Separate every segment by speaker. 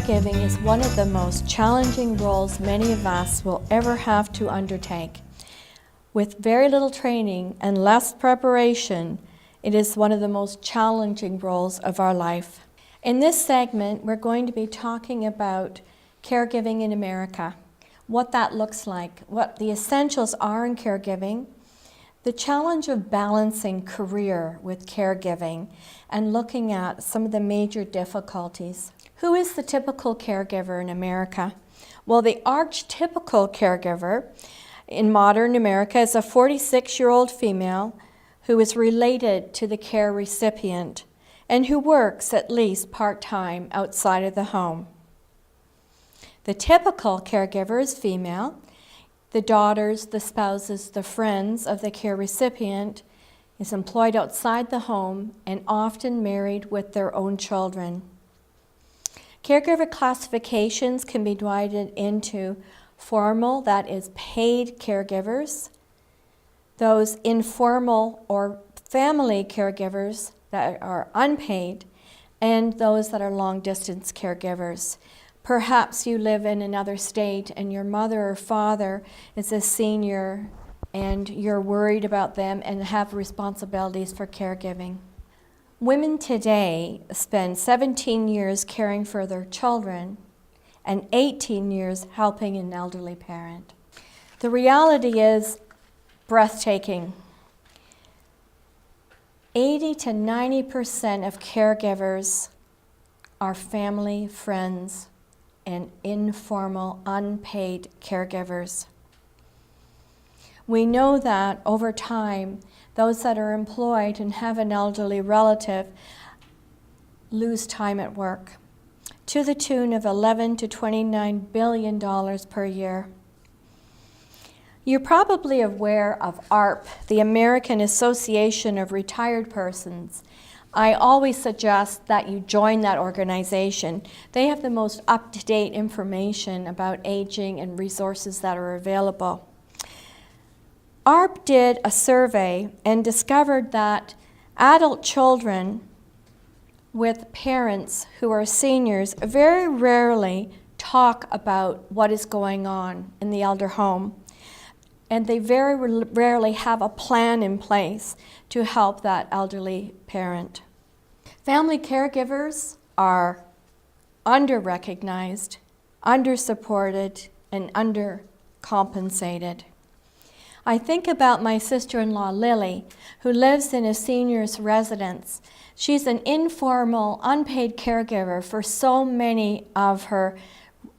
Speaker 1: Caregiving is one of the most challenging roles many of us will ever have to undertake. With very little training and less preparation, it is one of the most challenging roles of our life. In this segment, we're going to be talking about caregiving in America, what that looks like, what the essentials are in caregiving, the challenge of balancing career with caregiving, and looking at some of the major difficulties. Who is the typical caregiver in America? Well, the archetypical caregiver in modern America is a 46-year-old female who is related to the care recipient and who works at least part-time outside of the home. The typical caregiver is female. The daughters, the spouses, the friends of the care recipient is employed outside the home and often married with their own children. Caregiver classifications can be divided into formal, that is paid caregivers, those informal or family caregivers that are unpaid, and those that are long-distance caregivers. Perhaps you live in another state and your mother or father is a senior and you're worried about them and have responsibilities for caregiving. Women today spend 17 years caring for their children and 18 years helping an elderly parent. The reality is breathtaking. 80 to 90% of caregivers are family, friends, and informal, unpaid caregivers. We know that over time, those that are employed and have an elderly relative lose time at work to the tune of $11 to $29 billion per year. You're probably aware of ARP, the American Association of Retired Persons. I always suggest that you join that organization. They have the most up-to-date information about aging and resources that are available. ARP did a survey and discovered that adult children with parents who are seniors very rarely talk about what is going on in the elder home. And they very rarely have a plan in place to help that elderly parent. Family caregivers are under-recognized, under-supported, and under-compensated. I think about my sister-in-law, Lily, who lives in a senior's residence. She's an informal, unpaid caregiver for so many of her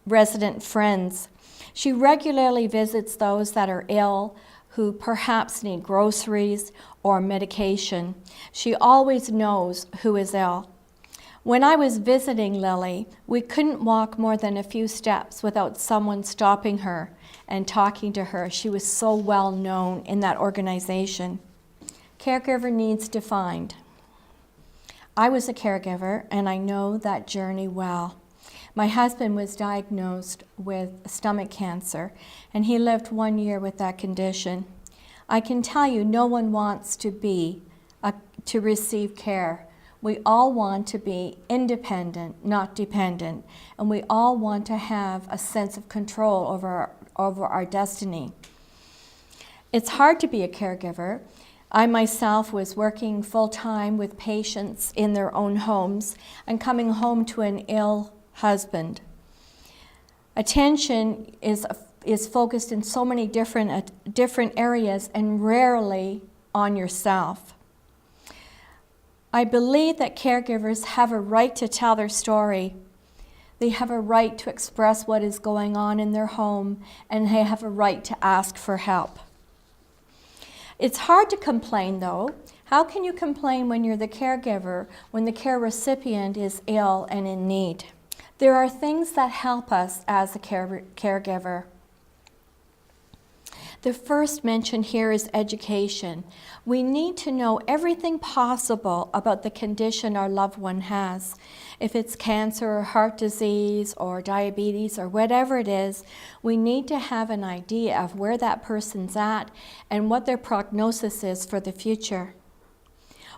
Speaker 1: resident friends. She regularly visits those that are ill, who perhaps need groceries or medication. She always knows who is ill. When I was visiting Lily, we couldn't walk more than a few steps without someone stopping her and talking to her. She was so well known in that organization. Caregiver needs defined. I was a caregiver and I know that journey well. My husband was diagnosed with stomach cancer and he lived 1 year with that condition. I can tell you no one wants to receive care. We all want to be independent, not dependent, and we all want to have a sense of control over our destiny. It's hard to be a caregiver. I myself was working full-time with patients in their own homes and coming home to an ill husband. Attention is focused in so many different areas and rarely on yourself. I believe that caregivers have a right to tell their story. They have a right to express what is going on in their home, and they have a right to ask for help. It's hard to complain, though. How can you complain when you're the caregiver, when the care recipient is ill and in need? There are things that help us as a caregiver. The first mention here is education. We need to know everything possible about the condition our loved one has. If it's cancer or heart disease or diabetes or whatever it is, we need to have an idea of where that person's at and what their prognosis is for the future.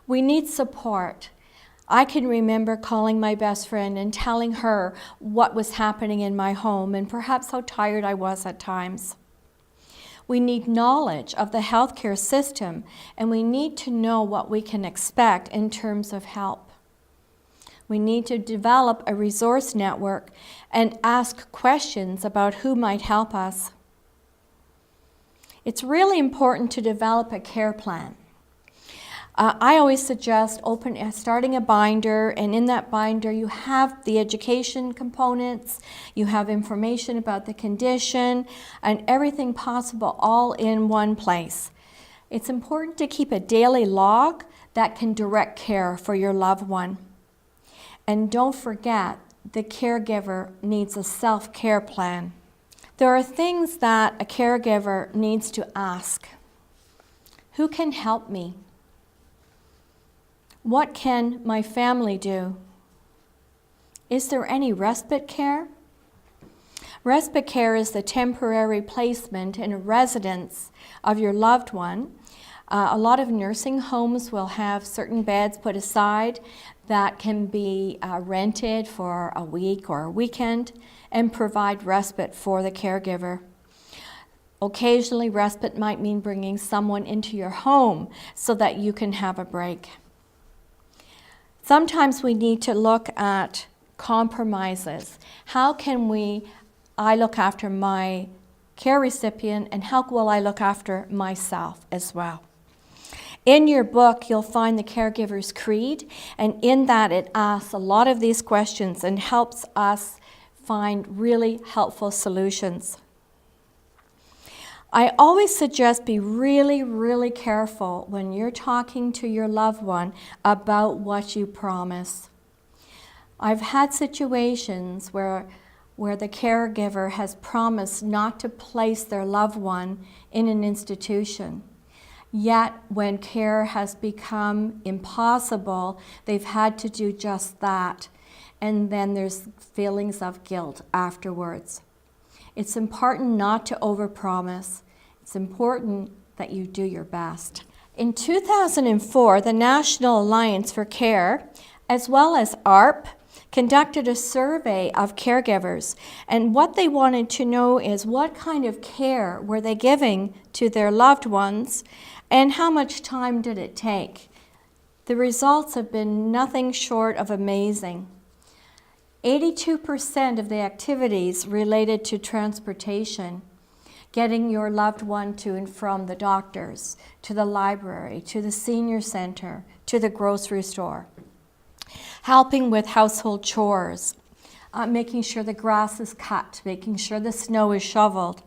Speaker 1: We need support. I can remember calling my best friend and telling her what was happening in my home and perhaps how tired I was at times. We need knowledge of the healthcare system, and we need to know what we can expect in terms of help. We need to develop a resource network and ask questions about who might help us. It's really important to develop a care plan. I always suggest starting a binder, and in that binder you have the education components, you have information about the condition, and everything possible all in one place. It's important to keep a daily log that can direct care for your loved one. And don't forget, the caregiver needs a self-care plan. There are things that a caregiver needs to ask. Who can help me? What can my family do? Is there any respite care? Respite care is the temporary placement in a residence of your loved one. A lot of nursing homes will have certain beds put aside that can be rented for a week or a weekend and provide respite for the caregiver. Occasionally, respite might mean bringing someone into your home so that you can have a break. Sometimes we need to look at compromises. How can I look after my care recipient, and how will I look after myself as well? In your book, you'll find the Caregiver's Creed, and in that it asks a lot of these questions and helps us find really helpful solutions. I always suggest be really, really careful when you're talking to your loved one about what you promise. I've had situations where the caregiver has promised not to place their loved one in an institution. Yet when care has become impossible, they've had to do just that. And then there's feelings of guilt afterwards. It's important not to overpromise. It's important that you do your best. In 2004, the National Alliance for Care, as well as ARP, conducted a survey of caregivers. And what they wanted to know is what kind of care were they giving to their loved ones, and how much time did it take? The results have been nothing short of amazing. 82% of the activities related to transportation, getting your loved one to and from the doctors, to the library, to the senior center, to the grocery store. Helping with household chores, making sure the grass is cut, making sure the snow is shoveled.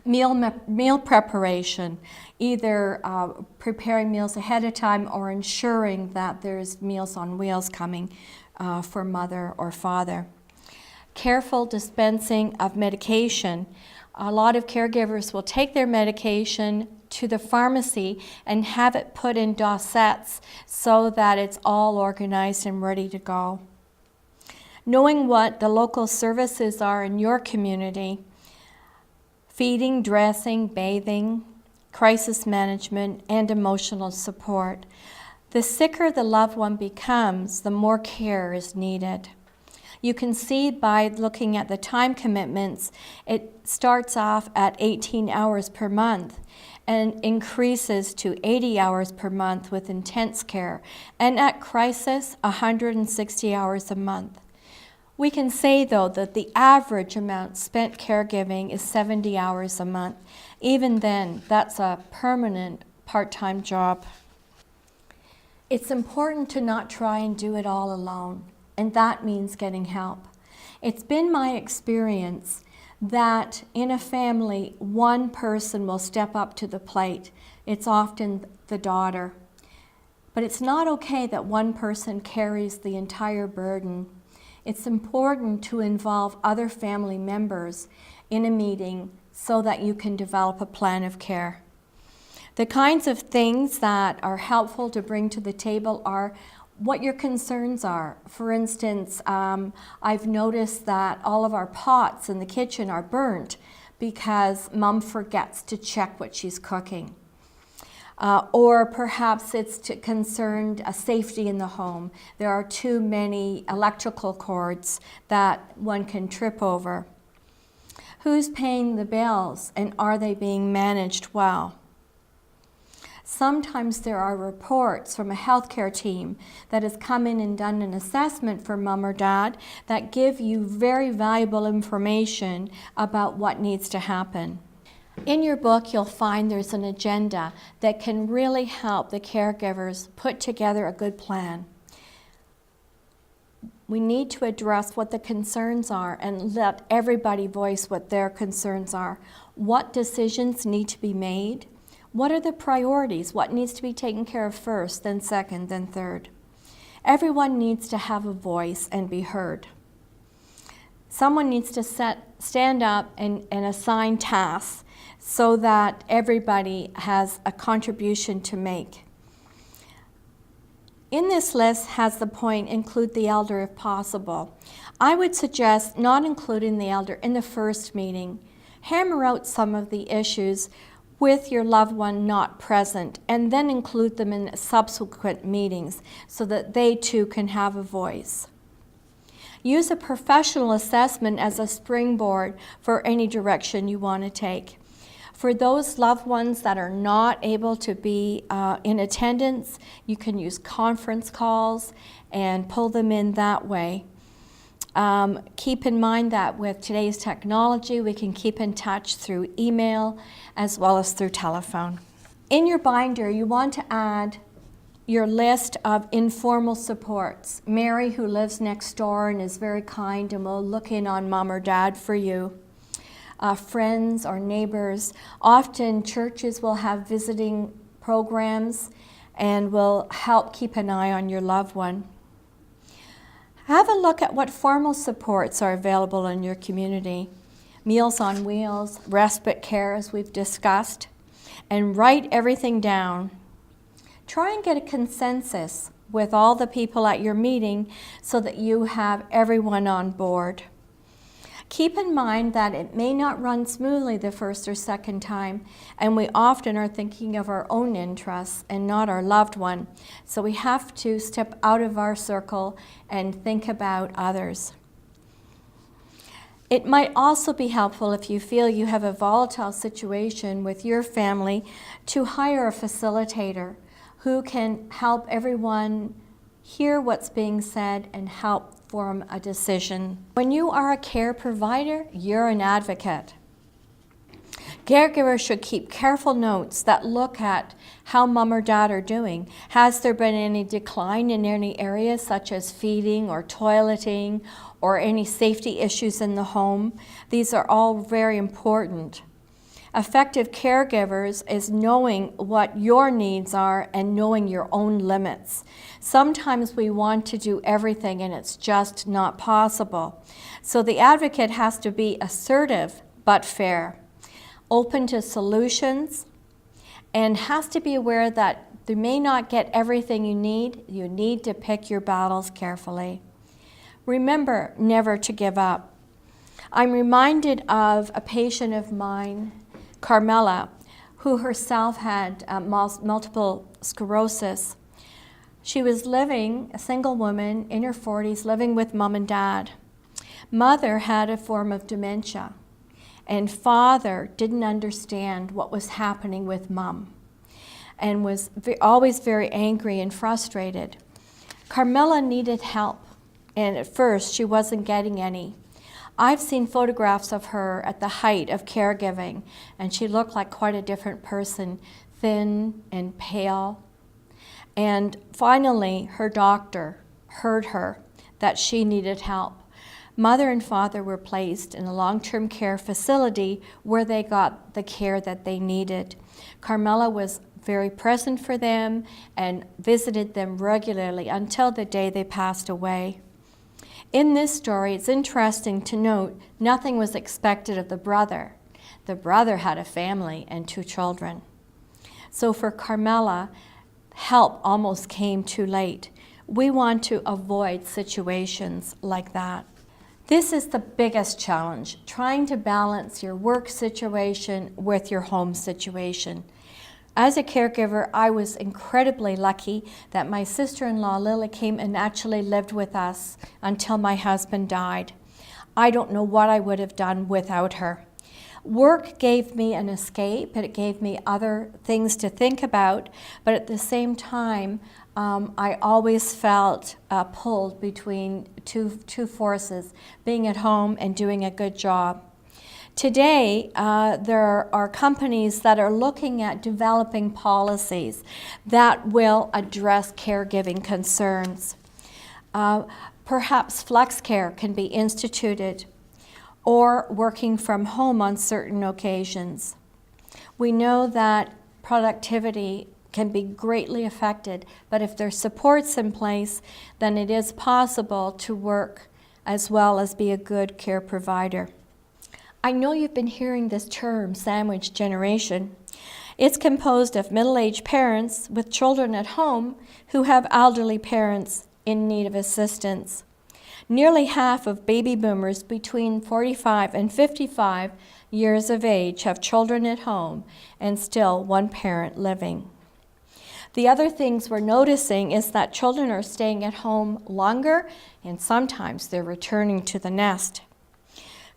Speaker 1: Meal preparation, either preparing meals ahead of time or ensuring that there's Meals on Wheels coming for mother or father. Careful dispensing of medication. A lot of caregivers will take their medication to the pharmacy and have it put in dosettes so that it's all organized and ready to go. Knowing what the local services are in your community, feeding, dressing, bathing, crisis management, and emotional support. The sicker the loved one becomes, the more care is needed. You can see by looking at the time commitments, it starts off at 18 hours per month and increases to 80 hours per month with intense care, and at crisis, 160 hours a month. We can say, though, that the average amount spent caregiving is 70 hours a month. Even then, that's a permanent part-time job. It's important to not try and do it all alone, and that means getting help. It's been my experience that in a family, one person will step up to the plate. It's often the daughter. But it's not okay that one person carries the entire burden. It's important to involve other family members in a meeting so that you can develop a plan of care. The kinds of things that are helpful to bring to the table are what your concerns are. For instance, I've noticed that all of our pots in the kitchen are burnt because Mom forgets to check what she's cooking. or perhaps it's concerned safety in the home. There are too many electrical cords that one can trip over. Who's paying the bills, and are they being managed well? Sometimes there are reports from a healthcare team that has come in and done an assessment for mom or dad that give you very valuable information about what needs to happen. In your book, you'll find there's an agenda that can really help the caregivers put together a good plan. We need to address what the concerns are and let everybody voice what their concerns are. What decisions need to be made? What are the priorities? What needs to be taken care of first, then second, then third? Everyone needs to have a voice and be heard. Someone needs to stand up and assign tasks so that everybody has a contribution to make. In this list has the point, include the elder if possible. I would suggest not including the elder in the first meeting. Hammer out some of the issues with your loved one not present, and then include them in subsequent meetings so that they too can have a voice. Use a professional assessment as a springboard for any direction you want to take. For those loved ones that are not able to be in attendance, you can use conference calls and pull them in that way. Keep in mind that with today's technology, we can keep in touch through email as well as through telephone. In your binder, you want to add your list of informal supports. Mary, who lives next door and is very kind and will look in on mom or dad for you. Friends or neighbors. Often churches will have visiting programs and will help keep an eye on your loved one. Have a look at what formal supports are available in your community. Meals on Wheels, respite care as we've discussed, and write everything down. Try and get a consensus with all the people at your meeting so that you have everyone on board. Keep in mind that it may not run smoothly the first or second time, and we often are thinking of our own interests and not our loved one. So we have to step out of our circle and think about others. It might also be helpful if you feel you have a volatile situation with your family to hire a facilitator who can help everyone hear what's being said and help form a decision. When you are a care provider, you're an advocate. Caregivers should keep careful notes that look at how mom or dad are doing. Has there been any decline in any areas such as feeding or toileting or any safety issues in the home? These are all very important. Effective caregivers is knowing what your needs are and knowing your own limits. Sometimes we want to do everything and it's just not possible. So the advocate has to be assertive but fair, open to solutions, and has to be aware that you may not get everything you need. You need to pick your battles carefully. Remember never to give up. I'm reminded of a patient of mine, Carmela, who herself had multiple sclerosis. She was living, a single woman in her 40s, living with mom and dad. Mother had a form of dementia, and father didn't understand what was happening with mom and was always very angry and frustrated. Carmela needed help, and at first she wasn't getting any. I've seen photographs of her at the height of caregiving, and she looked like quite a different person, thin and pale. And finally, her doctor heard her that she needed help. Mother and father were placed in a long-term care facility where they got the care that they needed. Carmela was very present for them and visited them regularly until the day they passed away. In this story, it's interesting to note nothing was expected of the brother. The brother had a family and 2 children. So for Carmela, help almost came too late. We want to avoid situations like that. This is the biggest challenge, trying to balance your work situation with your home situation. As a caregiver, I was incredibly lucky that my sister-in-law Lily came and actually lived with us until my husband died. I don't know what I would have done without her. Work gave me an escape, and it gave me other things to think about, but at the same time, I always felt pulled between two forces, being at home and doing a good job. Today, there are companies that are looking at developing policies that will address caregiving concerns. Perhaps flex care can be instituted, or working from home on certain occasions. We know that productivity can be greatly affected, but if there's supports in place, then it is possible to work as well as be a good care provider. I know you've been hearing this term, sandwich generation. It's composed of middle-aged parents with children at home who have elderly parents in need of assistance. Nearly half of baby boomers between 45 and 55 years of age have children at home and still one parent living. The other things we're noticing is that children are staying at home longer, and sometimes they're returning to the nest.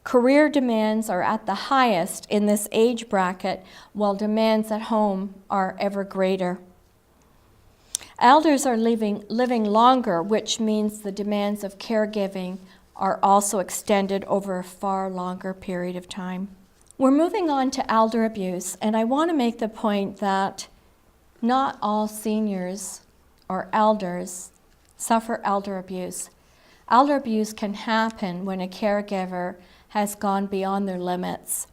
Speaker 1: Career demands are at the highest in this age bracket, while demands at home are ever greater. Elders are living longer, which means the demands of caregiving are also extended over a far longer period of time. We're moving on to elder abuse, and I want to make the point that not all seniors or elders suffer elder abuse. Elder abuse can happen when a caregiver has gone beyond their limits,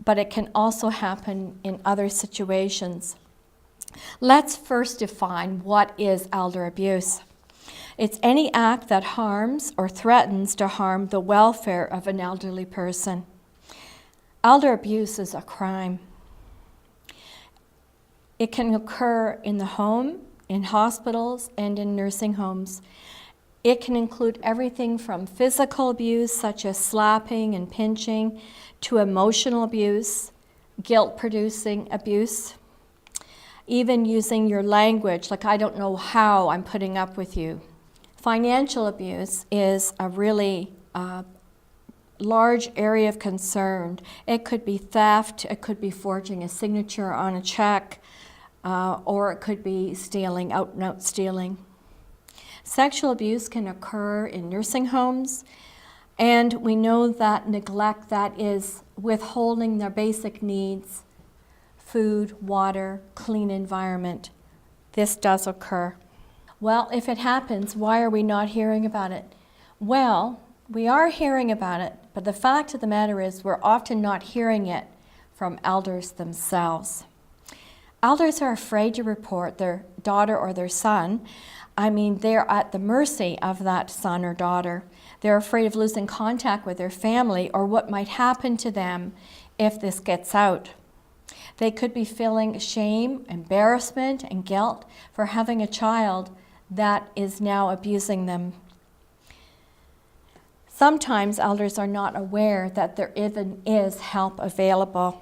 Speaker 1: but it can also happen in other situations. Let's first define what is elder abuse. It's any act that harms or threatens to harm the welfare of an elderly person. Elder abuse is a crime. It can occur in the home, in hospitals, and in nursing homes. It can include everything from physical abuse, such as slapping and pinching, to emotional abuse, guilt-producing abuse, even using your language, like, I don't know how I'm putting up with you. Financial abuse is a really large area of concern. It could be theft, it could be forging a signature on a check, or it could be stealing, out-and-out stealing. Sexual abuse can occur in nursing homes, and we know that neglect, that is withholding their basic needs, food, water, clean environment, this does occur. Well, if it happens, why are we not hearing about it? Well, we are hearing about it, but the fact of the matter is we're often not hearing it from elders themselves. Elders are afraid to report their daughter or their son. They're at the mercy of that son or daughter. They're afraid of losing contact with their family or what might happen to them if this gets out. They could be feeling shame, embarrassment, and guilt for having a child that is now abusing them. Sometimes elders are not aware that there even is help available.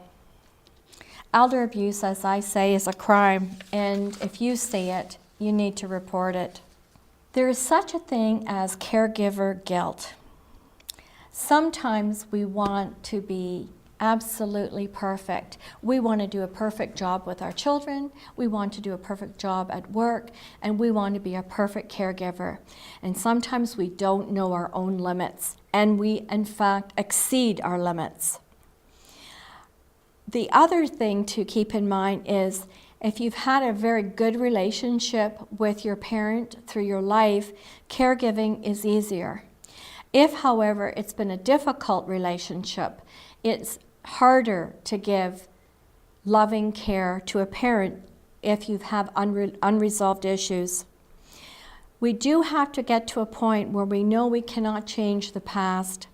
Speaker 1: Elder abuse, as I say, is a crime, and if you see it, you need to report it. There is such a thing as caregiver guilt. Sometimes we want to be absolutely perfect. We want to do a perfect job with our children, we want to do a perfect job at work, and we want to be a perfect caregiver. And sometimes we don't know our own limits, and we, in fact, exceed our limits. The other thing to keep in mind is if you've had a very good relationship with your parent through your life, caregiving is easier. If, however, it's been a difficult relationship, it's harder to give loving care to a parent if you have unresolved issues. We do have to get to a point where we know we cannot change the past,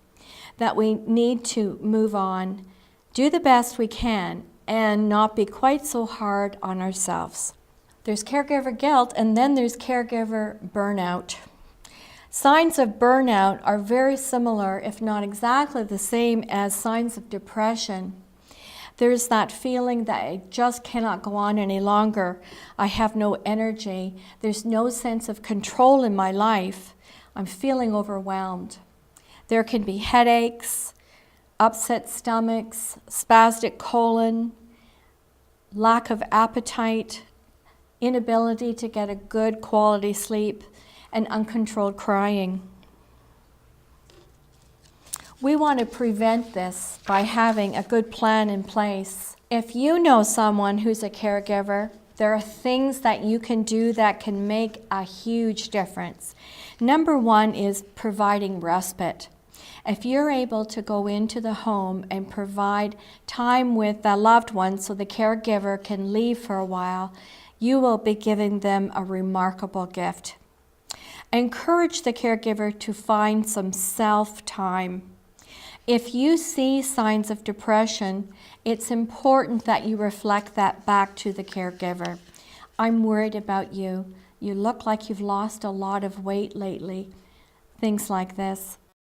Speaker 1: that we need to move on, do the best we can, and not be quite so hard on ourselves. There's caregiver guilt, and then there's caregiver burnout. Signs of burnout are very similar, if not exactly the same, as signs of depression. There's that feeling that I just cannot go on any longer. I have no energy. There's no sense of control in my life. I'm feeling overwhelmed. There can be headaches, upset stomachs, spastic colon, lack of appetite, inability to get a good quality sleep, and uncontrolled crying. We want to prevent this by having a good plan in place. If you know someone who's a caregiver, there are things that you can do that can make a huge difference. Number one is providing respite. If you're able to go into the home and provide time with the loved one so the caregiver can leave for a while, you will be giving them a remarkable gift. Encourage the caregiver to find some self-time. If you see signs of depression, it's important that you reflect that back to the caregiver. I'm worried about you. You look like you've lost a lot of weight lately. Things like this.